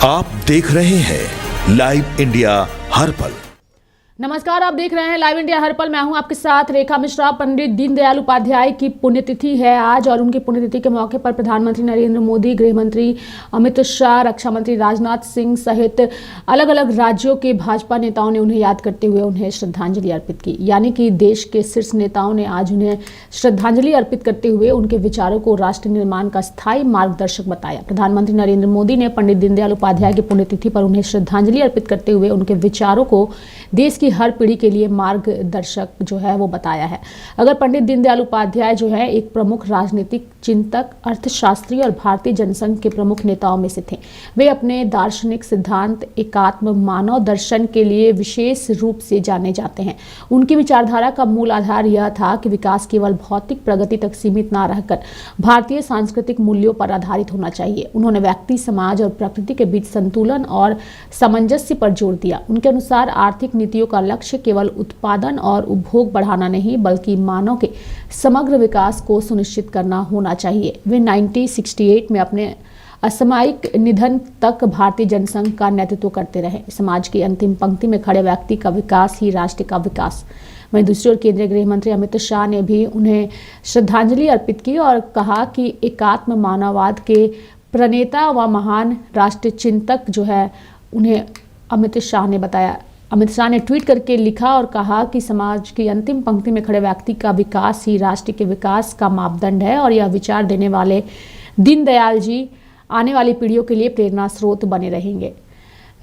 आप देख रहे हैं लाइव इंडिया हर पल। नमस्कार, आप देख रहे हैं लाइव इंडिया हर पल। मैं हूं आपके साथ रेखा मिश्रा। पंडित दीनदयाल उपाध्याय की पुण्यतिथि है आज और उनकी पुण्यतिथि के मौके पर प्रधानमंत्री नरेंद्र मोदी, गृह मंत्री अमित शाह, रक्षा मंत्री राजनाथ सिंह सहित अलग अलग राज्यों के भाजपा नेताओं ने उन्हें याद करते हुए उन्हें श्रद्धांजलि अर्पित की। यानी कि देश के शीर्ष नेताओं ने आज उन्हें श्रद्धांजलि अर्पित करते हुए उनके विचारों को राष्ट्र निर्माण का स्थायी मार्गदर्शक बताया। प्रधानमंत्री नरेंद्र मोदी ने पंडित दीनदयाल उपाध्याय की पुण्यतिथि पर उन्हें श्रद्धांजलि अर्पित करते हुए उनके विचारों को देश की हर पीढ़ी के लिए मार्गदर्शक जो है वो बताया है। अगर पंडित दीनदयाल उपाध्याय जो है एक प्रमुख राजनीतिक चिंतक, अर्थशास्त्री और भारतीय जनसंघ के प्रमुख नेताओं में से थे। वे अपने दार्शनिक सिद्धांत एकात्म मानव दर्शन के लिए विशेष रूप से जाने जाते हैं। उनकी विचारधारा का मूल आधार यह था कि विकास केवल भौतिक प्रगति तक सीमित न रहकर भारतीय सांस्कृतिक मूल्यों पर आधारित होना चाहिए। उन्होंने व्यक्ति, समाज और प्रकृति के बीच संतुलन और सामंजस्य पर जोर दिया। उनके अनुसार आर्थिक नीतियों का लक्ष्य केवल उत्पादन और उपभोग बढ़ाना नहीं बल्कि मानव के समग्र विकास को सुनिश्चित करना होना चाहिए। वे 1968 में अपने असामयिक निधन तक भारतीय जनसंघ का नेतृत्व करते रहे। समाज की अंतिम पंक्ति में खड़े व्यक्ति का विकास ही राष्ट्र का विकास। वहीं दूसरी ओर केंद्रीय गृह मंत्री अमित शाह ने भी उन्हें श्रद्धांजलि अर्पित की और कहा कि एकात्म मानववाद के प्रणेता व महान राष्ट्र चिंतक जो है उन्हें अमित शाह ने बताया। अमित शाह ने ट्वीट करके लिखा और कहा कि समाज की अंतिम पंक्ति में खड़े व्यक्ति का विकास ही राष्ट्र के विकास का मापदंड है और यह विचार देने वाले दीनदयाल जी आने वाली पीढ़ियों के लिए प्रेरणा स्रोत बने रहेंगे।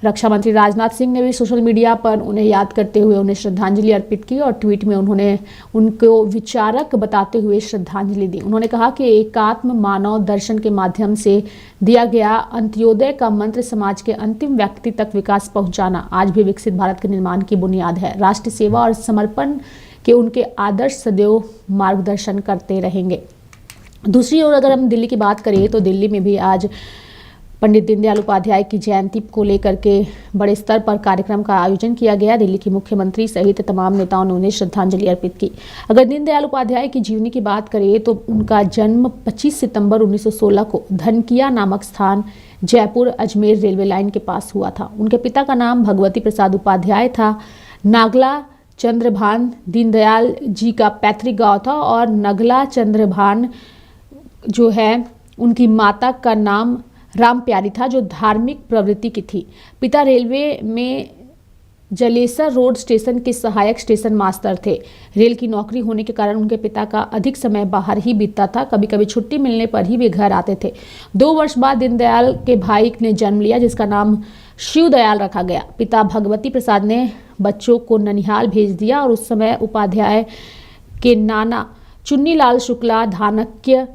रक्षा मंत्री राजनाथ सिंह ने भी सोशल मीडिया पर उन्हें याद करते हुए उन्हें श्रद्धांजलि अर्पित की और ट्वीट में उन्होंने उनको विचारक बताते हुए श्रद्धांजलि दी। उन्होंने कहा कि एकात्म मानव दर्शन के माध्यम से दिया गया अंत्योदय का मंत्र समाज के अंतिम व्यक्ति तक विकास पहुंचाना आज भी विकसित भारत के निर्माण की बुनियाद है। राष्ट्र सेवा और समर्पण के उनके आदर्श सदैव मार्गदर्शन करते रहेंगे। दूसरी ओर अगर हम दिल्ली की बात करें तो दिल्ली में भी आज पंडित दीनदयाल उपाध्याय की जयंती को लेकर के बड़े स्तर पर कार्यक्रम का आयोजन किया गया। दिल्ली की मुख्यमंत्री सहित तमाम नेताओं ने उन्हें श्रद्धांजलि अर्पित की। अगर दीनदयाल उपाध्याय की जीवनी की बात करें तो उनका जन्म 25 सितंबर 1916 को धनकिया नामक स्थान जयपुर अजमेर रेलवे लाइन के पास हुआ था। उनके पिता का नाम भगवती प्रसाद उपाध्याय था। नागला चंद्रभान दीनदयाल जी का पैतृक गाँव था और नगला चंद्रभान जो है उनकी माता का नाम राम प्यारी था जो धार्मिक प्रवृत्ति की थी। पिता रेलवे में जलेसर रोड स्टेशन के सहायक स्टेशन मास्टर थे। रेल की नौकरी होने के कारण उनके पिता का अधिक समय बाहर ही बीतता था। कभी कभी छुट्टी मिलने पर ही वे घर आते थे। 2 वर्ष बाद दीनदयाल के भाई ने जन्म लिया जिसका नाम शिवदयाल रखा गया। पिता भगवती प्रसाद ने बच्चों को ननिहाल भेज दिया और उस समय उपाध्याय के नाना चुन्नीलाल शुक्ला धानक्य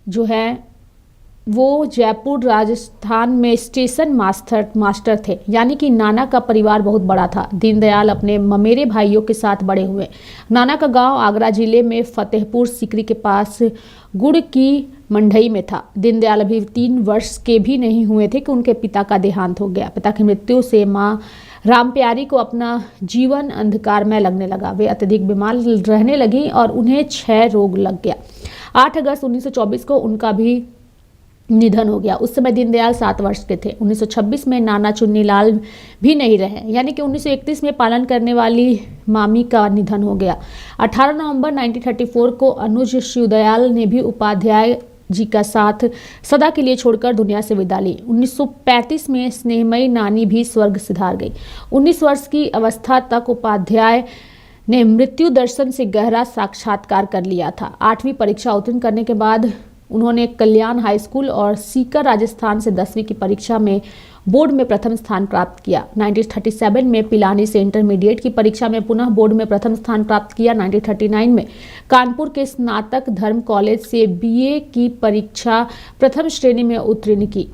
जो है वो जयपुर राजस्थान में स्टेशन मास्टर थे। यानी कि नाना का परिवार बहुत बड़ा था। दीनदयाल अपने ममेरे भाइयों के साथ बड़े हुए। नाना का गांव आगरा जिले में फतेहपुर सीकरी के पास गुड़ की मंडई में था। दीनदयाल अभी 3 वर्ष के भी नहीं हुए थे कि उनके पिता का देहांत हो गया। पिता की मृत्यु से माँ राम प्यारी को अपना जीवन अंधकारमय लगने लगा। वे अत्यधिक बीमार रहने लगी और उन्हें क्षय रोग लग गया। 8 अगस्त 1924 को उनका भी निधन हो गया। उस समय दीनदयाल 7 वर्ष के थे। 1926 में नाना चुन्नीलाल भी नहीं रहे। यानी कि 1931 में पालन करने वाली मामी का निधन हो गया। 18 नवंबर 1934 को अनुज शिवदयाल ने भी उपाध्याय जी का साथ सदा के लिए छोड़कर दुनिया से विदा ली। 1935 में स्नेहमयी नानी भी स्वर्ग सिधार गई। 19 वर्ष की अवस्था तक उपाध्याय ने मृत्यु दर्शन से गहरा साक्षात्कार कर लिया था। 8वीं परीक्षा उत्तीर्ण करने के बाद उन्होंने कल्याण हाई स्कूल और सीकर राजस्थान से 10वीं की परीक्षा में बोर्ड में प्रथम स्थान प्राप्त किया। 1937 में पिलानी से इंटरमीडिएट की परीक्षा में पुनः बोर्ड में प्रथम स्थान प्राप्त किया। 1939 में कानपुर के स्नातक धर्म कॉलेज से बीए की परीक्षा प्रथम श्रेणी में उत्तीर्ण की।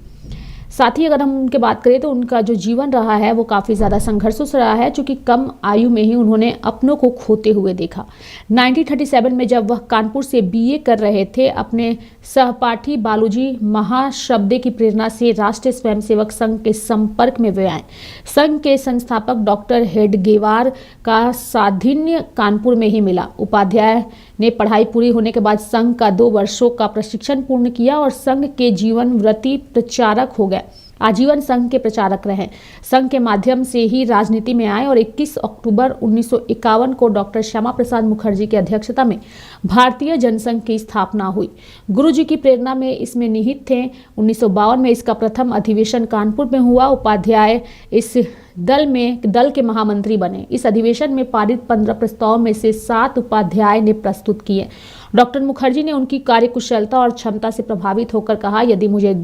साथ ही अगर हम उनके बात करें तो उनका जो जीवन रहा है वो काफ़ी ज़्यादा संघर्षों से रहा है, क्योंकि कम आयु में ही उन्होंने अपनों को खोते हुए देखा। 1937 में जब वह कानपुर से बीए कर रहे थे, अपने सहपाठी बालूजी महाशब्दे की प्रेरणा से राष्ट्रीय स्वयंसेवक संघ के संपर्क में वे आए। संघ के संस्थापक डॉक्टर हेडगेवार का साधिन्य कानपुर में ही मिला। उपाध्याय ने पढ़ाई पूरी होने के बाद संघ का 2 वर्षों का प्रशिक्षण पूर्ण किया और संघ के जीवन व्रती प्रचारक हो गए। आजीवन संघ के प्रचारक रहे। संघ के माध्यम से ही राजनीति में आए और 21 अक्टूबर 1951 को डॉक्टर श्यामा प्रसाद मुखर्जी की अध्यक्षता में भारतीय जनसंघ की स्थापना हुई। गुरुजी की प्रेरणा में इसमें निहित थे। 1952 में इसका प्रथम अधिवेशन कानपुर में हुआ। उपाध्याय इस दल के महामंत्री बने। इस अधिवेशन में पारित 15 प्रस्तावों में से 7 उपाध्याय ने प्रस्तुत किए। डॉक्टर मुखर्जी ने उनकी कार्यकुशलता और क्षमता से प्रभावित होकर कहा, यदि मुझे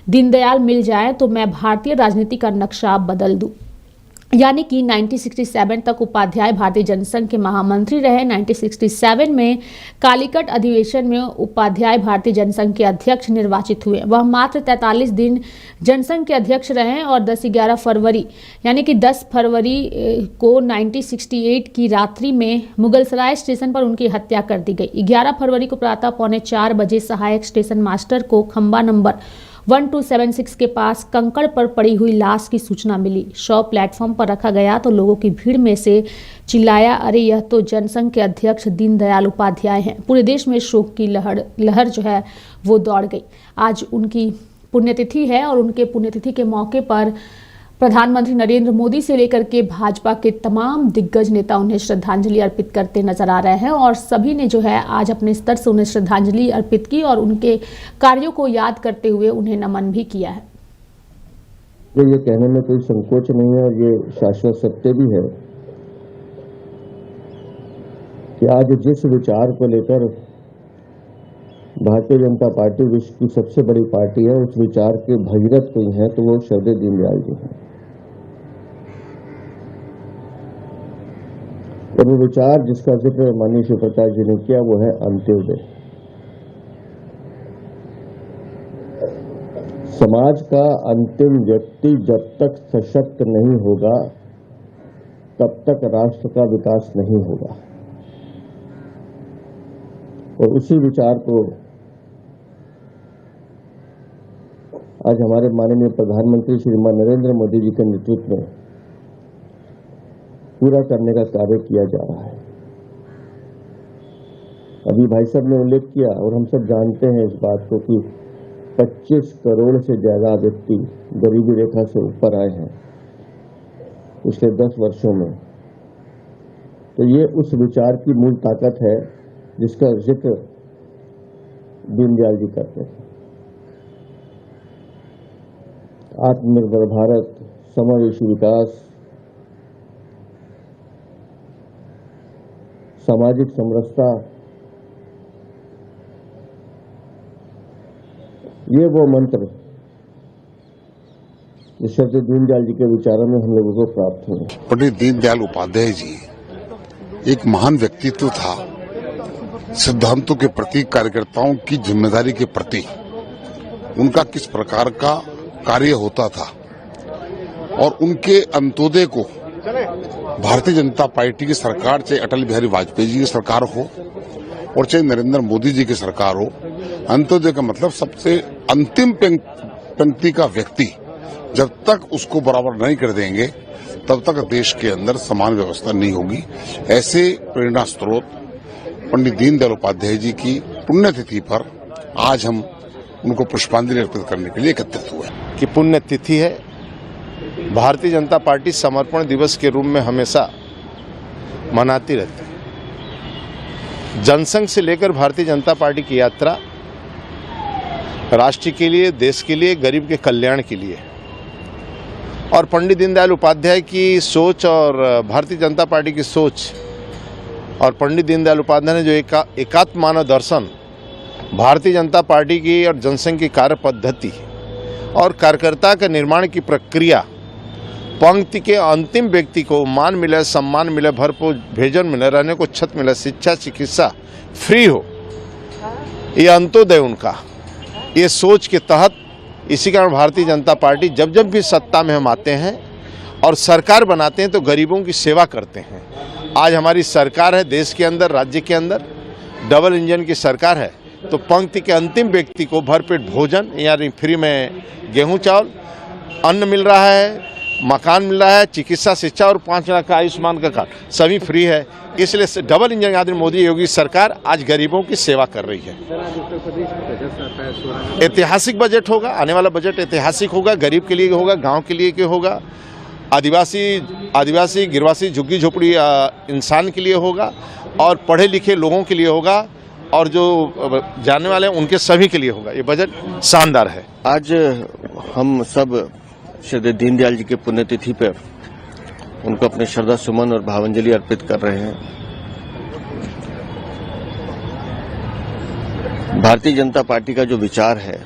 दीनदयाल मिल जाए तो मैं भारतीय राजनीति का नक्शा बदल दूं। यानी कि 1967 तक उपाध्याय भारतीय जनसंघ के महामंत्री रहे। 1967 में कालीकट अधिवेशन में उपाध्याय भारतीय जनसंघ के अध्यक्ष निर्वाचित हुए। वह मात्र 43 दिन जनसंघ के अध्यक्ष रहे और 10-11 फरवरी यानी कि 10 फरवरी को 1968 की रात्रि में मुगलसराय स्टेशन पर उनकी हत्या कर दी गई। 11 फरवरी को प्रातः 3:45 बजे सहायक स्टेशन मास्टर को खंबा नंबर 1276 के पास कंकड़ पर पड़ी हुई लाश की सूचना मिली। शव प्लेटफॉर्म पर रखा गया तो लोगों की भीड़ में से चिल्लाया, अरे यह तो जनसंघ के अध्यक्ष दीनदयाल उपाध्याय हैं। पूरे देश में शोक की लहर जो है वो दौड़ गई। आज उनकी पुण्यतिथि है और उनके पुण्यतिथि के मौके पर प्रधानमंत्री नरेंद्र मोदी से लेकर के भाजपा के तमाम दिग्गज नेता उन्हें श्रद्धांजलि अर्पित करते नजर आ रहे हैं और सभी ने जो है आज अपने स्तर से उन्हें श्रद्धांजलि अर्पित की और उनके कार्यों को याद करते हुए उन्हें नमन भी किया है। ये कहने में कोई संकोच नहीं है और ये शाश्वत सत्य भी है कि आज जिस विचार को लेकर भारतीय जनता पार्टी विश्व की सबसे बड़ी पार्टी है, उस विचार के भगीरथ कोई है तो वो श्रद्धेय दीनदयाल जी हैं। और वो विचार जिसका जिक्र माननीय शिव प्रकाश जी ने किया वो है अंत्योदय। समाज का अंतिम व्यक्ति जब तक सशक्त नहीं होगा तब तक राष्ट्र का विकास नहीं होगा। और उसी विचार को आज हमारे माननीय प्रधानमंत्री श्रीमान नरेंद्र मोदी जी के नेतृत्व में पूरा करने का कार्य किया जा रहा है। अभी भाई साहब ने उल्लेख किया और हम सब जानते हैं इस बात को कि 25 करोड़ से ज्यादा व्यक्ति गरीबी रेखा से ऊपर आए हैं पिछले 10 वर्षों में। तो ये उस विचार की मूल ताकत है जिसका जिक्र दीनदयाल जी करते हैं। आत्मनिर्भर भारत, समावेशी विकास, सामाजिक समरसता, ये वो मंत्र जिस श्रद्धेय दीनदयाल जी के विचारों में हम लोगों को प्राप्त हुए। पंडित दीनदयाल उपाध्याय जी एक महान व्यक्तित्व था। सिद्धांतों के प्रति, कार्यकर्ताओं की जिम्मेदारी के प्रति उनका किस प्रकार का कार्य होता था और उनके अंत्योदय को भारतीय जनता पार्टी की सरकार, चाहे अटल बिहारी वाजपेयी जी की सरकार हो और चाहे नरेंद्र मोदी जी की सरकार हो, अंत्योदय का मतलब सबसे अंतिम पंक्ति का व्यक्ति जब तक उसको बराबर नहीं कर देंगे तब तक देश के अंदर समान व्यवस्था नहीं होगी। ऐसे प्रेरणा स्रोत पंडित दीनदयाल उपाध्याय जी की पुण्यतिथि पर आज हम उनको पुष्पांजलि अर्पित करने के लिए एकत्रित हुए कि पुण्यतिथि है। भारतीय जनता पार्टी समर्पण दिवस के रूप में हमेशा मनाती रहती है। जनसंघ से लेकर भारतीय जनता पार्टी की यात्रा राष्ट्र के लिए, देश के लिए, गरीब के कल्याण के लिए, और पंडित दीनदयाल उपाध्याय की सोच और भारतीय जनता पार्टी की सोच और पंडित दीनदयाल उपाध्याय ने जो एकात्म मानव दर्शन भारतीय जनता पार्टी की और जनसंघ की कार्य पद्धति और कार्यकर्ता के निर्माण की प्रक्रिया, पंक्ति के अंतिम व्यक्ति को मान मिले, सम्मान मिले, भरपूर भोजन मिले, रहने को छत मिले, शिक्षा चिकित्सा फ्री हो, ये अंत्योदय उनका, ये सोच के तहत इसी कारण भारतीय जनता पार्टी जब जब भी सत्ता में हम आते हैं और सरकार बनाते हैं तो गरीबों की सेवा करते हैं। आज हमारी सरकार है, देश के अंदर, राज्य के अंदर डबल इंजन की सरकार है, तो पंक्ति के अंतिम व्यक्ति को भरपेट भोजन यानी फ्री में गेहूं चावल अन्न मिल रहा है, मकान मिल रहा है, चिकित्सा, शिक्षा और 5 लाख का आयुष्मान का कार्ड सभी फ्री है। इसलिए डबल इंजन आदमी मोदी योगी सरकार आज गरीबों की सेवा कर रही है। ऐतिहासिक बजट होगा, आने वाला बजट ऐतिहासिक होगा, गरीब के लिए होगा, गांव के लिए के होगा, आदिवासी गिरवासी झुग्गी झोपड़ी इंसान के लिए होगा और पढ़े लिखे लोगों के लिए होगा और जो जानने वाले हैं उनके सभी के लिए होगा। ये बजट शानदार है। आज हम सब श्री दीनदयाल जी के पुण्यतिथि पर उनको अपने श्रद्धा सुमन और भावांजलि अर्पित कर रहे हैं। भारतीय जनता पार्टी का जो विचार है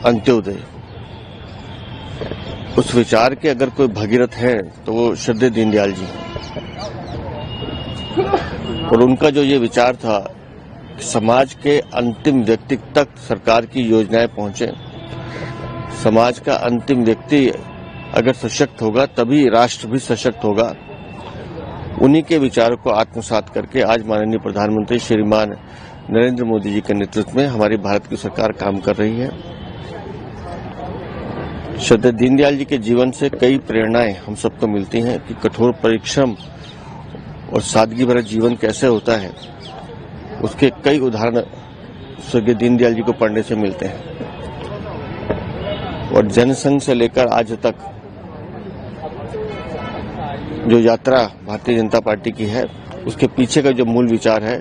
अंत्योदय, उस विचार के अगर कोई भगीरथ है तो वो श्रद्धेय दीनदयाल जी हैं। और उनका जो ये विचार था कि समाज के अंतिम व्यक्ति तक सरकार की योजनाएं पहुंचे, समाज का अंतिम व्यक्ति अगर सशक्त होगा तभी राष्ट्र भी सशक्त होगा, उन्हीं के विचारों को आत्मसात करके आज माननीय प्रधानमंत्री श्रीमान नरेंद्र मोदी जी के नेतृत्व में हमारी भारत की सरकार काम कर रही है। श्रद्धेय दीनदयाल जी के जीवन से कई प्रेरणाएं हम सबको मिलती हैं कि कठोर परिश्रम और सादगी भरा जीवन कैसे होता है, उसके कई उदाहरण स्वर्गीय दीनदयाल जी को पढ़ने से मिलते हैं। और जनसंघ से लेकर आज तक जो यात्रा भारतीय जनता पार्टी की है, उसके पीछे का जो मूल विचार है,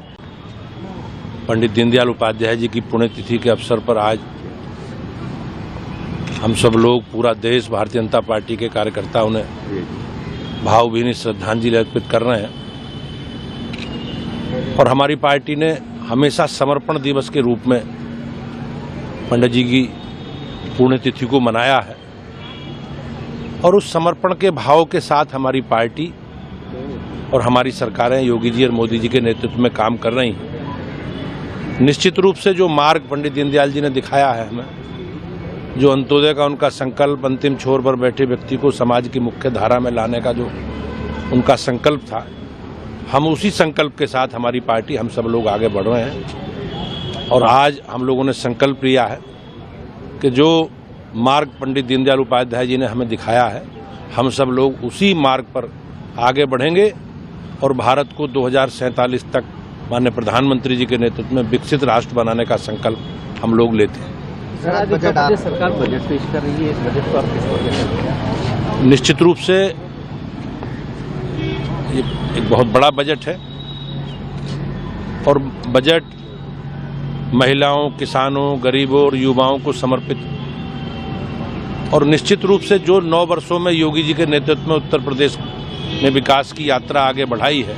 पंडित दीनदयाल उपाध्याय जी की पुण्यतिथि के अवसर पर आज हम सब लोग, पूरा देश भारतीय जनता पार्टी के कार्यकर्ता उन्हें भावभीनी श्रद्धांजलि अर्पित कर रहे हैं। और हमारी पार्टी ने हमेशा समर्पण दिवस के रूप में पंडित जी की पुण्यतिथि को मनाया है और उस समर्पण के भाव के साथ हमारी पार्टी और हमारी सरकारें योगी जी और मोदी जी के नेतृत्व में काम कर रही हैं। निश्चित रूप से जो मार्ग पंडित दीनदयाल जी ने दिखाया है हमें, जो अंत्योदय का उनका संकल्प, अंतिम छोर पर बैठे व्यक्ति को समाज की मुख्य धारा में लाने का जो उनका संकल्प था, हम उसी संकल्प के साथ हमारी पार्टी, हम सब लोग आगे बढ़ रहे हैं। और आज हम लोगों ने संकल्प लिया है कि जो मार्ग पंडित दीनदयाल उपाध्याय जी ने हमें दिखाया है, हम सब लोग उसी मार्ग पर आगे बढ़ेंगे और भारत को 2047 तक माननीय प्रधानमंत्री जी के नेतृत्व में विकसित राष्ट्र बनाने का संकल्प हम लोग लेते हैं। सरकार बजट पेश कर रही है, इस बजट को आप किस वजह से? निश्चित रूप से ये एक बहुत बड़ा बजट है और बजट महिलाओं, किसानों, गरीबों और युवाओं को समर्पित, और निश्चित रूप से जो 9 वर्षों में योगी जी के नेतृत्व में उत्तर प्रदेश ने विकास की यात्रा आगे बढ़ाई है,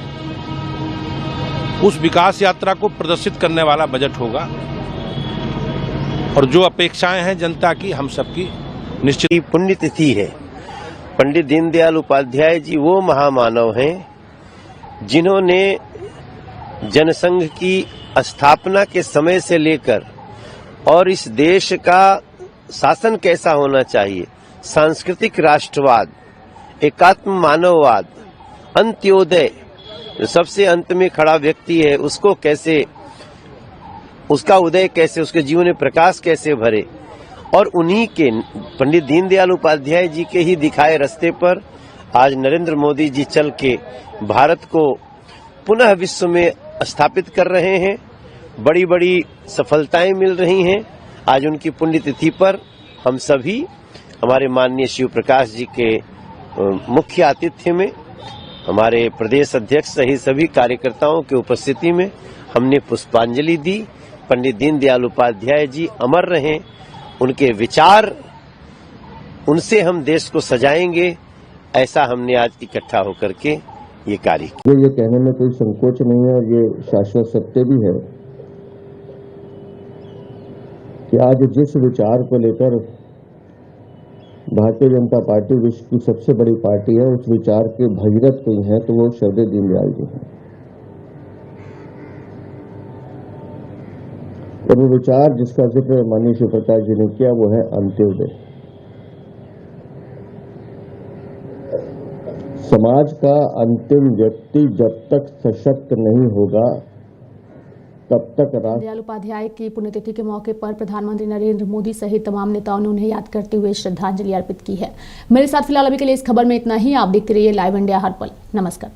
उस विकास यात्रा को प्रदर्शित करने वाला बजट होगा। और जो अपेक्षाएं हैं जनता की, हम सबकी निश्चित पुण्यतिथि है। पंडित दीनदयाल उपाध्याय जी वो महामानव हैं जिन्होंने जनसंघ की स्थापना के समय से लेकर और इस देश का शासन कैसा होना चाहिए, सांस्कृतिक राष्ट्रवाद, एकात्म मानववाद, अंत्योदय, जो सबसे अंत में खड़ा व्यक्ति है उसको कैसे, उसका उदय कैसे, उसके जीवन में प्रकाश कैसे भरे, और उन्हीं के पंडित दीनदयाल उपाध्याय जी के ही दिखाए रास्ते पर आज नरेंद्र मोदी जी चल के भारत को पुनः विश्व में स्थापित कर रहे हैं। बड़ी बड़ी सफलताएं मिल रही हैं। आज उनकी पुण्यतिथि पर हम सभी हमारे माननीय शिव प्रकाश जी के मुख्य आतिथ्य में, हमारे प्रदेश अध्यक्ष सहित सभी कार्यकर्ताओं की उपस्थिति में हमने पुष्पांजलि दी। पंडित दीनदयाल उपाध्याय जी अमर रहें, उनके विचार, उनसे हम देश को सजाएंगे, ऐसा हमने आज इकट्ठा होकर के ये कार्य किया। ये कहने में कोई संकोच नहीं है और ये शाश्वत सत्य भी है कि आज जिस विचार को लेकर भारतीय जनता पार्टी विश्व की सबसे बड़ी पार्टी है, उस विचार के भगीरथ कोई है तो वो श्रद्धेय दीनदयाल जी हैं। और वो विचार जिसका जिक्र माननीय शिव प्रकाश जी ने किया वो है अंत्योदय। समाज का अंतिम व्यक्ति जब तक सशक्त नहीं होगा तब तक राष्ट्र दीनदयाल उपाध्याय की पुण्यतिथि के मौके पर प्रधानमंत्री नरेंद्र मोदी सहित तमाम नेताओं ने उन्हें याद करते हुए श्रद्धांजलि अर्पित की है। मेरे साथ फिलहाल अभी के लिए इस खबर में इतना ही। आप देखते रहिए लाइव इंडिया हर पल। नमस्कार।